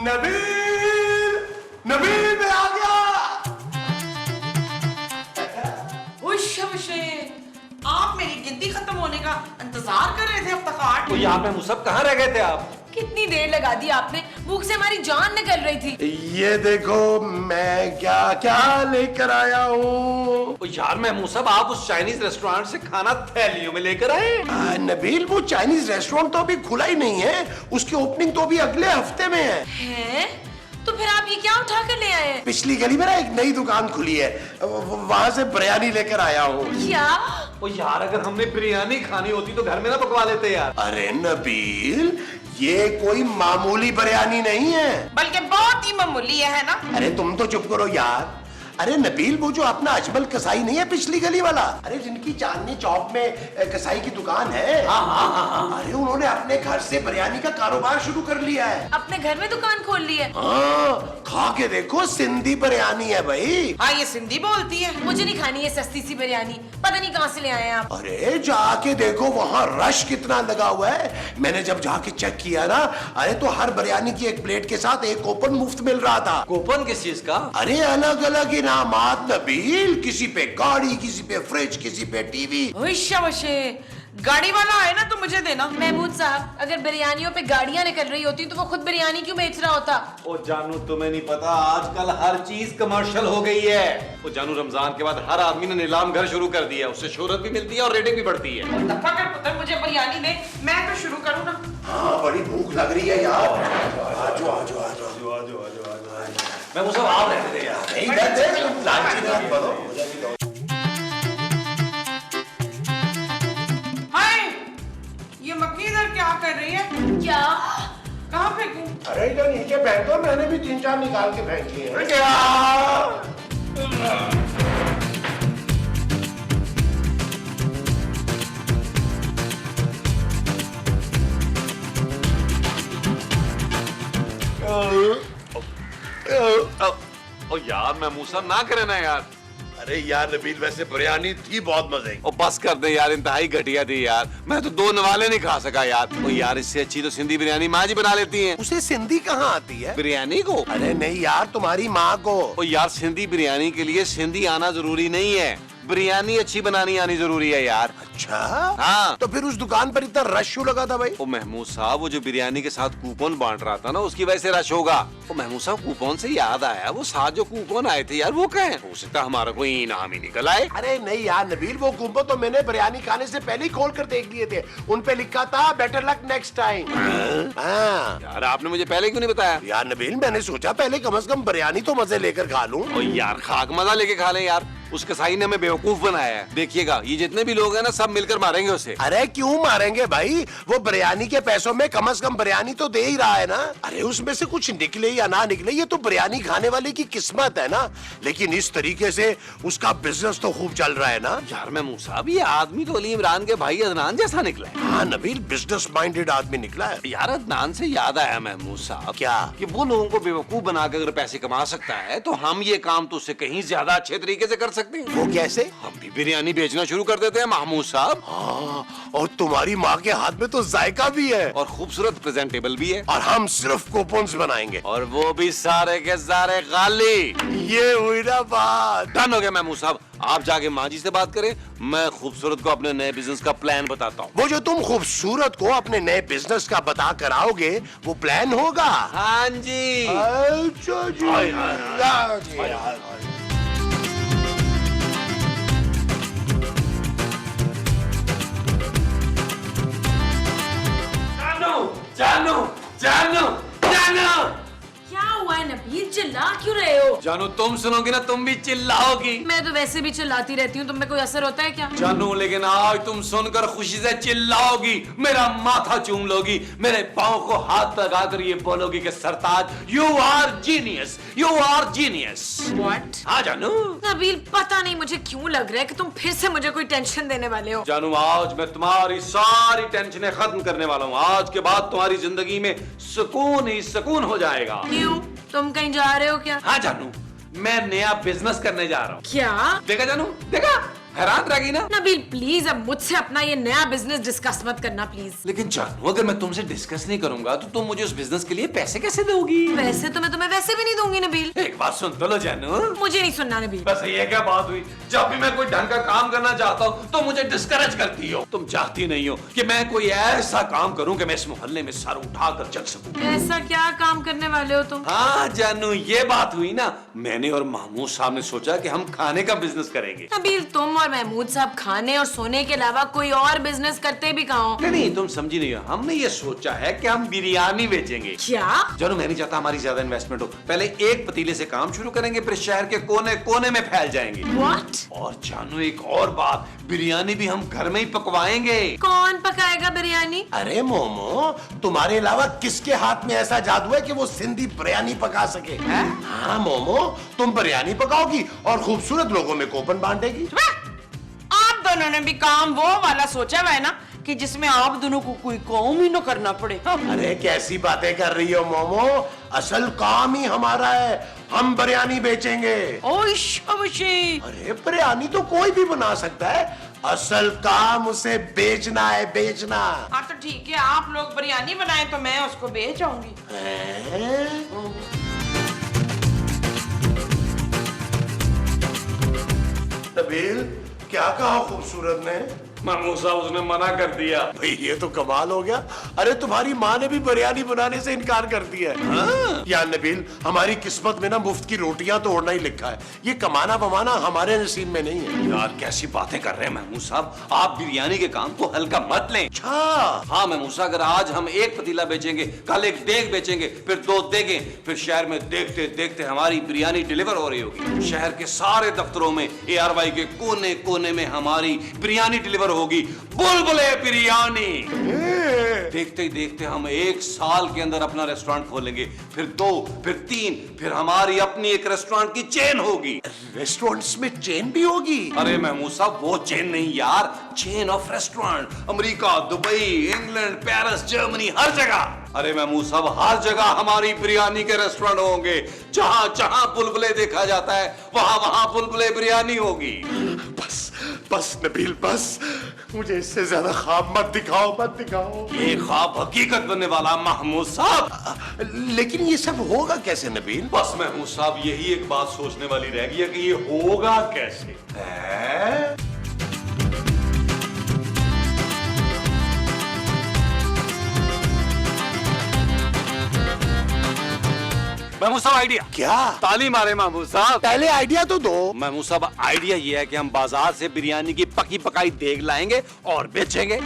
नबील, नबील मैं आ गया। आप मेरी गिनती खत्म होने का इंतजार कर रहे थे अब तक 8। तो यहाँ पे मुसब कहाँ रह गए थे आप? कितनी देर लगा दी आपने, भूख से हमारी जान निकल रही थी। ये देखो मैं क्या क्या लेकर आया हूँ। तो यार मैं मुसब आप उस चाइनीज रेस्टोरेंट से खाना थैलियों में लेकर आए। नबील वो चाइनीज रेस्टोरेंट तो अभी खुला ही नहीं है, उसकी ओपनिंग तो अभी अगले हफ्ते में है। हैं? तो फिर आप ये क्या उठा कर ले आए? पिछली गली में ना एक नई दुकान खुली है, वहां से बिरयानी लेकर आया हूँ। क्या? ओ यार अगर हमने बिरयानी खानी होती तो घर में ना पकवा लेते यार। अरे नबील ये कोई मामूली बिरयानी नहीं है, बल्कि बहुत ही मामूली है ना। अरे तुम तो चुप करो यार। अरे नबील वो जो अपना अजमल कसाई नहीं है पिछली गली वाला, अरे जिनकी चांदनी चौक में कसाई की दुकान है। हाँ। अरे उन्होंने अपने घर से बिरयानी का कारोबार शुरू कर लिया है। अपने घर में दुकान खोल ली है? हाँ खा के देखो, सिंधी बिरयानी है भाई। हाँ ये सिंधी बोलती है। मुझे नहीं खानी है सस्ती सी बिरयानी, पता नहीं कहाँ से ले आए हैं आप। अरे जाके देखो वहाँ रश कितना लगा हुआ है। मैंने जब जाके चेक किया ना, अरे तो हर बिरयानी की एक प्लेट के साथ एक कूपन मुफ्त मिल रहा था। कूपन किस चीज का? अरे अलग अलग इनामात नबील, किसी पे गाड़ी, किसी पे फ्रिज, किसी पे टीवी। गाड़ी वाला आए ना तो मुझे देना। महमूद साहब अगर बिरयानियों पे गाड़ियाँ निकल रही होती तो वो खुद बिरयानी क्यों बेच रहा होता? ओ जानू तुम्हें नहीं पता आजकल हर चीज कमर्शियल हो गई है। ओ जानू रमजान के बाद हर आदमी ने नीलाम घर शुरू कर दिया, उससे शोहरत भी मिलती है और रेटिंग भी बढ़ती है। पकड़ पुत्र मुझे बिरयानी दे, मैं तो शुरू करूँ ना। हाँ बड़ी भूख लग रही है यार। आजो आजो आजो आजो आजो आजो। मैं मुझे आप रहने दे यार। नहीं रहते, तुम लालची ना बनो। हाय ये मक्खी इधर क्या कर रही है? क्या? कहाँ फेंकूं? अरे इधर नीचे फेंक दो, मैंने भी 3-4 निकाल के फेंक लिए हैं। ओ यार मैं मुसब ना करे ना यार। अरे यार नबील वैसे बिरयानी थी बहुत मजे की। ओ बस कर दे यार, इंतहाई घटिया थी यार। मैं तो 2 नवाले नहीं खा सका यार। ओ यार इससे अच्छी तो सिंधी बिरयानी माँ जी बना लेती हैं। उसे सिंधी कहाँ आती है? बिरयानी को? अरे नहीं यार तुम्हारी माँ को। ओ यार सिंधी बिरयानी के लिए सिंधी आना जरूरी नहीं है, बिरयानी अच्छी बनानी आनी जरूरी है यार। अच्छा हाँ। तो फिर उस दुकान पर इतना रश क्यों लगा था भाई? ओ महमूद साहब वो जो बिरयानी के साथ कूपन बांट रहा था ना उसकी वजह से रश होगा। ओ महमूद साहब कूपन से याद आया, वो साथ जो कूपन आए थे यार वो कहे? हो सकता हमारा कोई इनाम ही निकल आए। अरे नहीं यार नबील वो कूपन तो मैंने बिरयानी खाने से पहले ही खोल कर देख लिए थे, उन पे लिखा था बेटर लक नेक्स्ट टाइम। हाँ यार आपने मुझे पहले क्यों नहीं बताया? यार नबील मैंने सोचा पहले कम से कम बिरयानी तो मजे लेकर खा लूं। ओ यार खाक मजा लेके खा ले यार, उस कसाई ने हमें बेवकूफ बनाया है। देखिएगा ये जितने भी लोग हैं ना सब मिलकर मारेंगे उसे। अरे क्यों मारेंगे भाई, वो बिरयानी के पैसों में कम से कम बिरयानी तो दे ही रहा है ना। अरे उसमें से कुछ निकले या ना निकले ये तो बिरयानी खाने वाले की किस्मत है ना, लेकिन इस तरीके से उसका बिजनेस तो खूब चल रहा है ना। यार मैं मूसा ये आदमी तो अली इमरान के भाई अदनान जैसा निकला है। हाँ नबील बिजनेस माइंडेड आदमी निकला है। यार अदनान से याद आया महमूद साहब, क्या? कि वो लोगों को बेवकूफ बनाकर अगर पैसे कमा सकता है तो हम ये काम तो उससे कहीं ज्यादा अच्छे तरीके से कर सकते हैं। वो कैसे? हम भी बिरयानी बेचना शुरू कर देते हैं महमूद साहब। हाँ, और तुम्हारी माँ के हाथ में तो जायका भी है और खूबसूरत प्रेजेंटेबल भी है। और हम सिर्फ कूपन्स बनाएंगे और वो भी सारे के सारे खाली। ये हुई ना बात। डन हो गया महमूद साहब, आप जाके माँ जी से बात करें, मैं खूबसूरत को अपने नए बिजनेस का प्लान बताता हूँ। वो जो तुम खूबसूरत को अपने नए बिजनेस का बता कर आओगे वो प्लान होगा। हाँ जी। अच्छा जी। जानू जानू जानू क्या हुआ है नबील, चिल्ला क्यों रहे हो? जानू तुम सुनोगी ना तुम भी चिल्लाओगी। मैं तो वैसे भी चिल्लाती रहती हूँ, तुम में कोई असर होता है क्या? जानू लेकिन आज तुम सुनकर खुशी से चिल्लाओगी, मेरा माथा चूम लोगी, मेरे पाँव को हाथ लगाकर ये बोलोगी कि Sartaj you are genius, you are genius. What? हाँ जानू। नबील पता नहीं मुझे क्यों लग रहा है कि तुम फिर से मुझे कोई टेंशन देने वाले हो। जानू आज मैं तुम्हारी सारी टेंशनें खत्म करने वाला हूँ। आज के बाद तुम्हारी जिंदगी में सुकून ही सुकून हो जाएगा। क्यों, तुम कहीं जा रहे हो क्या? हाँ जानू मैं नया बिजनेस करने जा रहा हूँ। क्या? देखा जानू देखा, हैरान रहेगी ना। नबील प्लीज अब मुझसे अपना ये नया बिजनेस डिस्कस मत करना प्लीज। लेकिन जानू अगर मैं तुमसे डिस्कस नहीं करूंगा तो तुम मुझे उस बिजनेस के लिए पैसे कैसे दोगी? वैसे तो मैं तुम्हें वैसे भी नहीं दूंगी नबील। एक बात सुन तो लो जानू। मुझे नहीं सुनना नबील। बस ये क्या बात हुई? जब भी मैं कोई ढंग का काम करना चाहता हूँ तो मुझे डिस्करेज करती हो। तुम चाहती नहीं हो कि मैं कोई ऐसा काम करूं कि मैं इस मोहल्ले में सर उठाकर चल सकूं। ऐसा क्या काम करने वाले हो तुम? हाँ जानू ये बात हुई ना, मैंने और महमूद साहब ने सोचा कि हम खाने का बिजनेस करेंगे। नबील तुम और महमूद साहब खाने और सोने के अलावा कोई और बिजनेस करते भी कहाँ हो? नहीं तुम समझी नहीं हो, हमने ये सोचा है कि हम बिरयानी बेचेंगे। क्या? जानू मैं नहीं चाहता हमारी ज्यादा इन्वेस्टमेंट हो। पहले एक पतीले से काम शुरू करेंगे, फिर शहर के कोने कोने में फैल जाएंगे। What? और जानू एक और बात, बिरयानी भी हम घर में ही पकवाएंगे। कौन पकाएगा बिरयानी? अरे मोमो, तुम्हारे अलावा किसके हाथ में ऐसा जादू है कि वो सिंधी बिरयानी पका सके? हाँ मोमो, तुम बिरयानी पकाओगी और खूबसूरत लोगों में कूपन बांटेगी। आप दोनों ने भी काम वो वाला सोचा हुआ है ना कि जिसमें आप दोनों को कोई काम ही न करना पड़े। अरे कैसी बातें कर रही हो मोमो, असल काम ही हमारा है, हम बिरयानी बेचेंगे। अरे बिरयानी तो कोई भी बना सकता है, असल काम उसे बेचना है, बेचना। हाँ तो ठीक है, आप लोग बिरयानी बनाए तो मैं उसको बेच आऊंगी। नबील क्या कहा खूबसूरत ने? महमूद साहब उसने मना कर दिया। भाई ये तो कमाल हो गया। अरे तुम्हारी माँ ने भी बिरयानी बनाने से इनकार कर दिया है। हाँ? यार नबील हमारी किस्मत में ना मुफ्त की रोटियां तोड़ना ही लिखा है, ये कमाना बमाना हमारे नसीब में नहीं है। यार कैसी बातें कर रहे हैं महमूद साहब, आप बिरयानी के काम को हल्का मत लें। अच्छा हाँ महमूद साहब, अगर आज हम एक पतीला बेचेंगे, कल एक देग बेचेंगे, फिर 2 देगें, फिर शहर में देखते देखते हमारी बिरयानी डिलीवर हो रही होगी। शहर के सारे दफ्तरों में ARY के कोने कोने में हमारी बिरयानी डिलीवर होगी, बुलबुले बिरयानी। देखते ही देखते हम 1 साल के अंदर अपना रेस्टोरेंट खोलेंगे, फिर 2, फिर 3, फिर हमारी अपनी एक रेस्टोरेंट की चेन होगी। रेस्टोरेंट्स में चेन भी होगी? अरे महमूद साहब वो चेन नहीं यार, chain of restaurant. America, Dubai, England, Paris, Germany, हर जगह। अरे महमूद साहब हर जगह हमारी बिरयानी के रेस्टोरेंट होंगे। जहां जहां बुलबुले देखा जाता है वहां वहां बुलबुले बिरयानी होगी। बस बस नबील बस, मुझे इससे ज्यादा ख्वाब मत दिखाओ, मत दिखाओ। ये ख्वाब हकीकत बनने वाला महमूद साहब। लेकिन ये सब होगा कैसे नबील? बस महमूद साहब यही एक बात सोचने वाली रह गई है कि ये होगा कैसे। महमूद साहब आइडिया। क्या? ताली मारे महमूद साहब। पहले आइडिया तो दो। महमूद साहब आइडिया ये है कि हम बाजार से बिरयानी की पकी पकाई देग लाएंगे और बेचेंगे।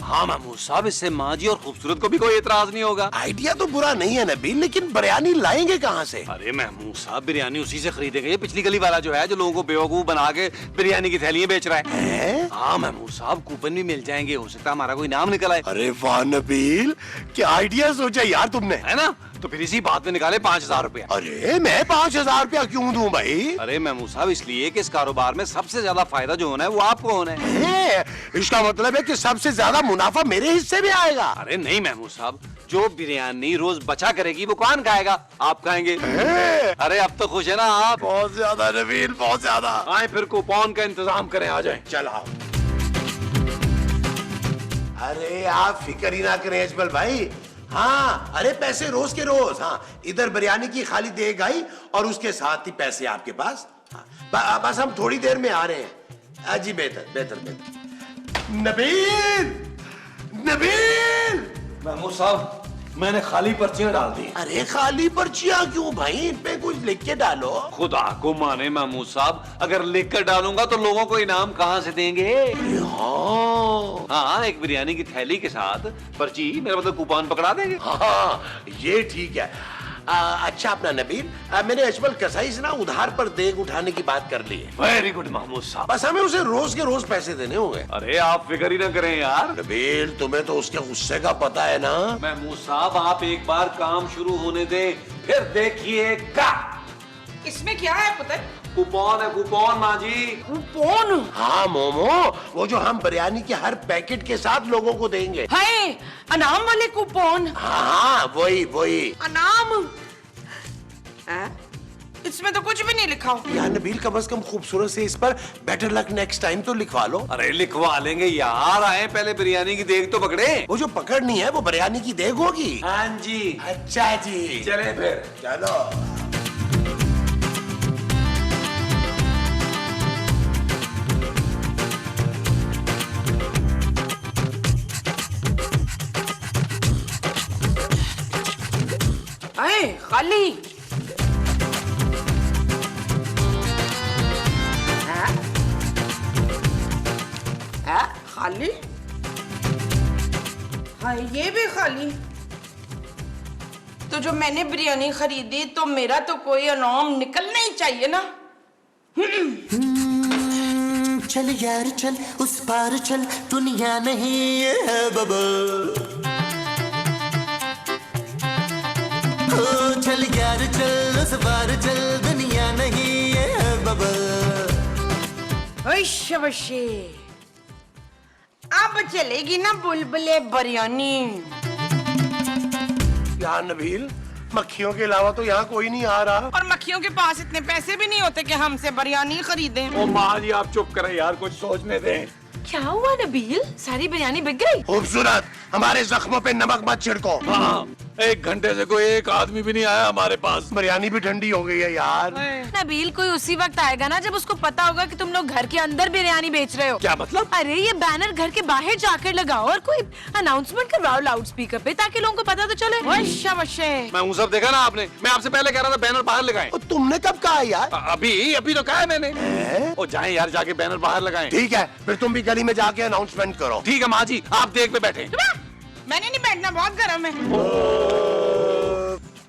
हाँ महमूद साहब, इससे माँ जी और खूबसूरत को भी कोई एतराज नहीं होगा। आइडिया तो बुरा नहीं है नबील, लेकिन बिरयानी लाएंगे कहाँ से? अरे महमूद साहब बिरयानी उसी से खरीदेंगे, ये पिछली गली वाला जो है जो लोगों को बेवकूफ बना के बिरयानी की थैलियां बेच रहा है। हाँ महमूद साहब कूपन भी मिल जाएंगे, हो सकता है हमारा कोई नाम निकल आए। अरे वाह नबील, क्या आइडिया सोचा यार तुमने, है ना? तो फिर इसी बात में निकाले 5000 रुपया। अरे मैं 5000 रुपया क्यों दूं भाई? अरे महमूद साहब इसलिए कि इस कारोबार में सबसे ज्यादा फायदा जो होना है वो आपको होना है। इसका मतलब है कि सबसे ज्यादा मुनाफा मेरे हिस्से में आएगा। अरे नहीं महमूद साहब, जो बिरयानी रोज बचा करेगी वो कौन खाएगा? आप खाएंगे। अरे अब तो खुश है ना आप? बहुत ज्यादा नबील, बहुत ज्यादा। आए फिर कूपन का इंतजाम करें, आ जाए। चल आओ। अरे आप फिक्र ही ना करें अजमल भाई। हाँ अरे पैसे रोज के रोज। हाँ इधर बिरयानी की खाली देग आई और उसके साथ ही पैसे आपके पास। हाँ, बस हम थोड़ी देर में आ रहे हैं। जी बेहतर बेहतर बेहतर। नबील नबील। महमूद साहब मैंने खाली पर्चियां डाल दी। अरे खाली पर्चियां क्यों भाई, इन पे कुछ लिख के डालो। खुदा को माने महमूद साहब, अगर लिख कर डालूंगा तो लोगों को इनाम कहाँ से देंगे? हाँ एक बिरयानी की थैली के साथ पर्ची, मेरा मतलब कूपन पकड़ा देंगे। हाँ ये ठीक है। अच्छा अपना नबील, मैंने अजमल कसाई से ना उधार पर देग उठाने की बात कर ली है। वेरी गुड महमूद साहब। बस हमें उसे रोज के रोज पैसे देने होंगे। अरे आप फिक्र ही ना करें यार। नबील तुम्हें तो उसके गुस्से का पता है ना। महमूद साहब आप एक बार काम शुरू होने दें, फिर देखिएगा। इसमें क्या है पुत्र? कूपन है, कूपन माँ जी। कूपन? हाँ मोमो, वो जो हम बिरयानी के हर पैकेट के साथ लोगों को देंगे। है अनाम वाले कूपन? हाँ वही वही। अनाम? इसमें तो कुछ भी नहीं लिखा हो। यार नबील, कम से कम खूबसूरत से इस पर बेटर लक नेक्स्ट टाइम तो लिखवा लो। अरे लिखवा लेंगे यार, आए पहले बिरयानी की देग तो पकड़े। वो जो पकड़नी है वो बिरयानी की देग होगी। हाँ जी। अच्छा जी, चले फिर। चलो। अरे खाली खाली, हाँ ये भी खाली। तो जो मैंने बिरयानी खरीदी तो मेरा तो कोई इनाम निकलना ही चाहिए ना। चल यार चल, उस पार चल, दुनिया नहीं ये है बबल। चल यार चल, उस पार चल, दुनिया नहीं ये है बबल। शबशे, अब चलेगी ना बुलबुले बिरयानी। यार नबील, मक्खियों के अलावा तो यहाँ कोई नहीं आ रहा। और मक्खियों के पास इतने पैसे भी नहीं होते कि हमसे बिरयानी खरीदें। ओ माँ जी आप चुप करें यार, कुछ सोचने दें। क्या हुआ नबील, सारी बिरयानी बिक गई? खूबसूरत, हमारे जख्मों पे नमक मत छिड़को। हाँ, एक घंटे से कोई एक आदमी भी नहीं आया हमारे पास। बिरयानी भी ठंडी हो गई है यार। नबील, कोई उसी वक्त आएगा ना जब उसको पता होगा कि तुम लोग घर के अंदर बिरयानी बेच रहे हो। क्या मतलब? अरे ये बैनर घर के बाहर जाकर लगाओ और कोई अनाउंसमेंट करवाओ लाउड स्पीकर पे, ताकि लोगों को पता तो चले। मैं हूँ, सब देखा ना आपने। मैं आपसे पहले कह रहा था बैनर बाहर लगाएं। और तुमने कब कहा यार? अभी तो कहा है मैंने। ओ जाएं यार, जाके बैनर बाहर लगाएं। ठीक है, फिर तुम भी गली में जाके अनाउंसमेंट करो। ठीक है माँ जी, आप देख पे बैठे। मैंने नहीं बैठना, बहुत गर्म है।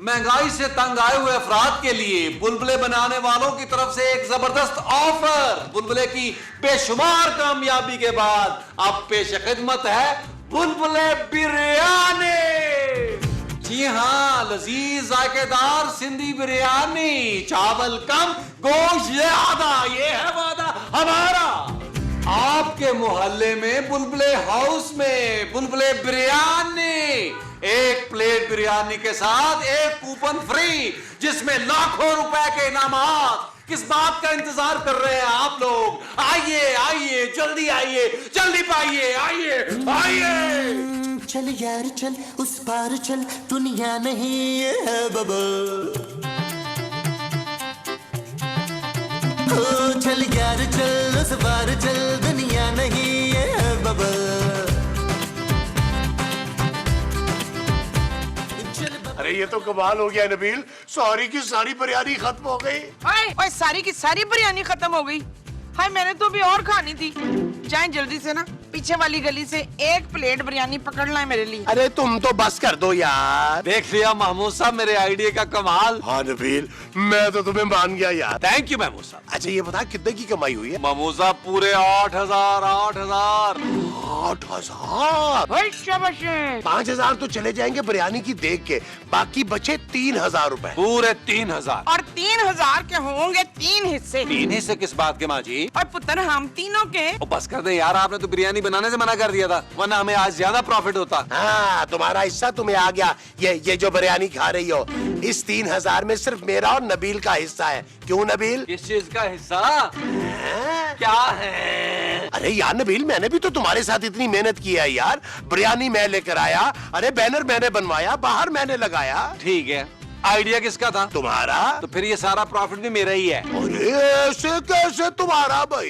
महंगाई से तंग आए हुए अफराद के लिए बुलबुले बनाने वालों की तरफ से एक जबरदस्त ऑफर। बुलबुले की बेशुमार कामयाबी के बाद अब पेश खिदमत है बुलबुले बिरयानी। जी हाँ, लजीज जायकेदार सिंधी बिरयानी, चावल कम गोश्त ज्यादा, ये है वादा हमारा। आपके मोहल्ले में बुलबुले हाउस में बुलबुले बिरयानी, एक प्लेट बिरयानी के साथ एक कूपन फ्री, जिसमें लाखों रुपए के इनामात। किस बात का इंतजार कर रहे हैं आप लोग? आइए आइए, जल्दी आइए, जल्दी पाइए, आइए आइए। चल यार चल, उस पार चल, दुनिया नहीं ये है बबल। चल यार चल, उस पार चल, दुनिया नहीं ये है बबल। अरे ये तो कमाल हो गया नबील, सारी की सारी बिरयानी खत्म हो गई। ओए सारी की सारी बिरयानी खत्म हो गई। हाय, मैंने तो अभी और खानी थी। जाएं जल्दी से ना, पीछे वाली गली से एक प्लेट बिरयानी पकड़ लाएं मेरे लिए। अरे तुम तो बस कर दो यार। देख लिया महमूद साहब मेरे आइडिया का कमाल। हाँ नबील, मैं तो तुम्हें मान गया यार। थैंक यू महमूद साहब। अच्छा ये बता, कितने की कमाई हुई है? महमूद साहब पूरे 8,000। 8,000। 5,000 तो चले जाएंगे बिरयानी की देख के, बाकी बचे 3,000 रुपए। पूरे 3,000। और 3,000 के होंगे 3 हिस्से। 3 हिस्से किस बात के माँ जी? और पुत्र हम तीनों के। ओ बस कर दे यार, आपने तो बिरयानी बनाने से मना कर दिया था, वरना हमें आज ज्यादा प्रॉफिट होता। हाँ, तुम्हारा हिस्सा तुम्हें आ गया। ये जो बिरयानी खा रही हो, इस 3,000 में सिर्फ मेरा और नबील का हिस्सा है। क्यों नबील? किस चीज का हिस्सा? क्या है? अरे यार नबील, मैंने भी तो तुम्हारे साथ इतनी मेहनत की है यार। बिरयानी मैं लेकर आया, अरे बैनर मैंने बनवाया, बाहर मैंने लगाया। ठीक है, आइडिया किसका था? तुम्हारा। तो फिर ये सारा प्रॉफिट भी मेरा ही है। अरे ऐसे कैसे तुम्हारा भाई?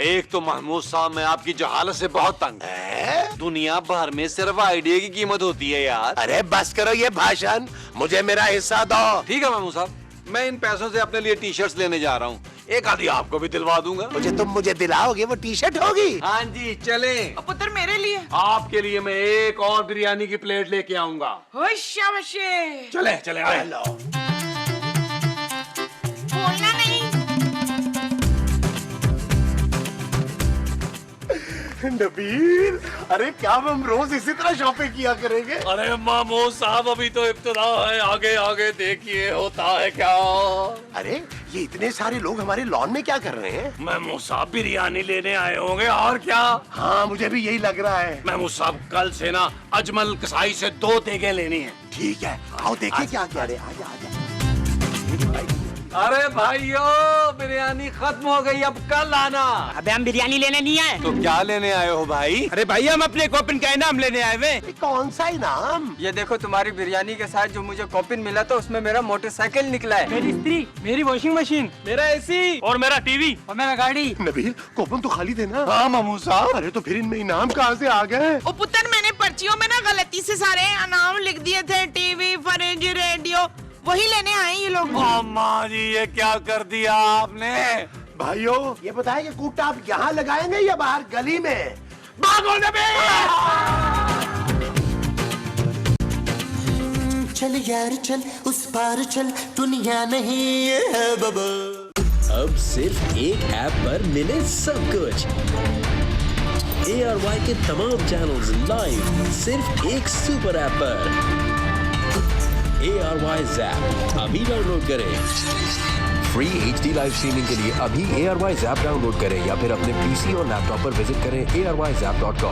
एक तो महमूद साहब, मैं आपकी जहालत से बहुत तंग है? दुनिया भर में सिर्फ आइडिया की कीमत होती है यार। अरे बस करो ये भाषण, मुझे मेरा हिस्सा दो। ठीक है महमूद साहब, मैं इन पैसों से अपने लिए टी शर्ट्स लेने जा रहा हूँ, एक आधी आपको भी दिलवा दूंगा। मुझे दिलाओगे, वो टी शर्ट होगी? हाँ जी चले। और पुत्र मेरे लिए। आपके लिए मैं एक और बिरयानी की प्लेट लेके आऊंगा। शाबाशे। चले चले आए। हेलो। बोलना नहीं। नबील, अरे क्या हम रोज इसी तरह शॉपिंग किया करेंगे? अरे महमूद साहब, अभी तो इब्तिदा है, आगे आगे देखिए होता है क्या। अरे ये इतने सारे लोग हमारे लॉन में क्या कर रहे हैं? महमूद साहब बिरयानी लेने आए होंगे, और क्या। हाँ मुझे भी यही लग रहा है। महमूद साहब कल से ना अजमल कसाई से 2 देगे लेनी है। ठीक है, आओ देखिए क्या क्या। अरे आजा आजा। अरे भाइयों, बिरयानी खत्म हो गई, अब कल आना। अबे हम बिरयानी लेने नहीं आए। तो क्या लेने आए हो भाई? अरे भाई हम अपने कॉपिन का इनाम लेने आए हुए। कौन सा इनाम? ये देखो तुम्हारी बिरयानी के साथ जो मुझे कॉपिन मिला था उसमें मेरा मोटरसाइकिल निकला है। मेरी स्त्री, मेरी वॉशिंग मशीन, मेरा एसी और मेरा टीवी और मेरा गाड़ी। नबील, कूपन तो खाली थे ना? हाँ मामू साहब। अरे तो फिर इनमें इनाम कहाँ से आ गए? ओ पुत्र, मैंने पर्चियों में ना गलती से सारे इनाम लिख दिए थे, टीवी, फ्रिज, रेडियो, वही लेने आए ये लोग। अम्मा जी, ये क्या कर दिया आपने? भाइयों, ये बताएं कि कूटा आप यहाँ लगाएंगे या बाहर गली में? भागो नबील! चल यार चल, उस पार चल, दुनिया नहीं ये है बबल। अब सिर्फ एक ऐप पर मिले सब कुछ। ARY के तमाम चैनल्स लाइव सिर्फ एक सुपर ऐप पर। ARY Zap अभी डाउनलोड करें। फ्री HD लाइव स्ट्रीमिंग के लिए अभी ARY Zap डाउनलोड करें या फिर अपने PC और लैपटॉप पर विजिट करें ARYZap.com।